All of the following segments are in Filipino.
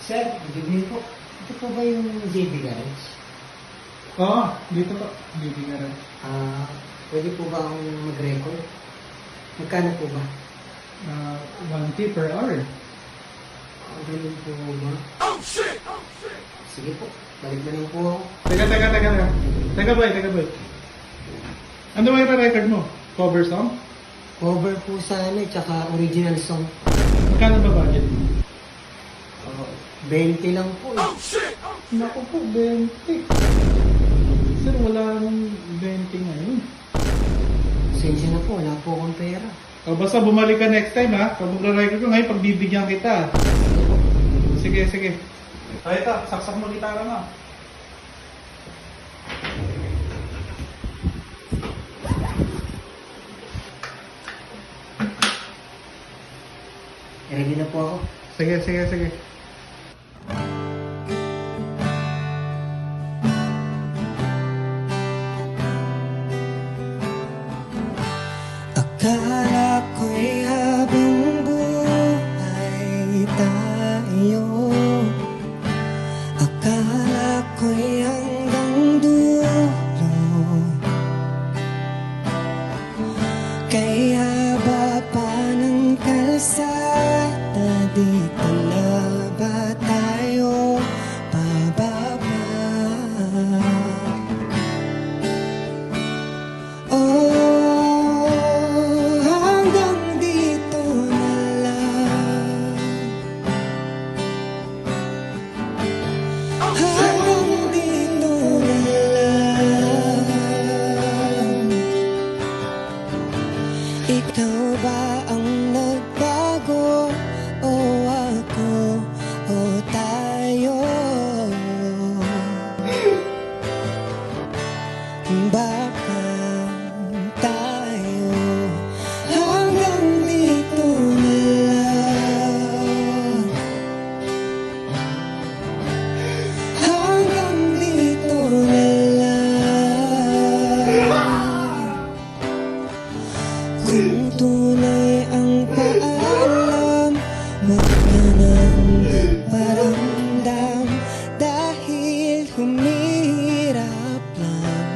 Sir, good evening po. Ito po ba yung JB Garage? Oo, dito po. Dito nga rin. Pwede po ba akong mag-record? Magkano po ba? 1K per hour. Ganun po ba? Oh shit! Sige po, balik na lang po ako. Teka boy. Ano ba yung record mo? Cover song? Cover po sana, tsaka original song. Magkano ba budget mo? 20 lang po eh. Naku po, 20. Sir, wala nang 20 ngayon. Pasensya na po, wala po akong pera. Basta bumalik ka next time ha. Pag magra-record ko ngayon, pagbibigyan kita. Sige po. Sige. Ito, saksak mo gitara mo. Ready na po ako. Sige. Akala ko'y habang buhay tayo. Akala ko'y hanggang dulo. Kaya ba pa ng kalsada, dito na ba tayo pababa? Ikaw ba ang nagbago? O ako? O tayo? Baka tayo hanggang dito na lang. Hanggang dito na lang. Kung tunay ang paalam, wag na nang paramdam, dahil humihirap lang.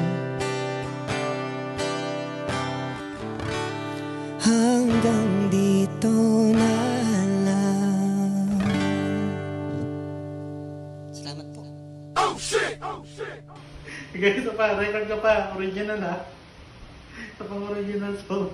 Hanggang dito na lang. Salamat po. Guys, ito pa, record ka pa. Original ha. Ito pang original song.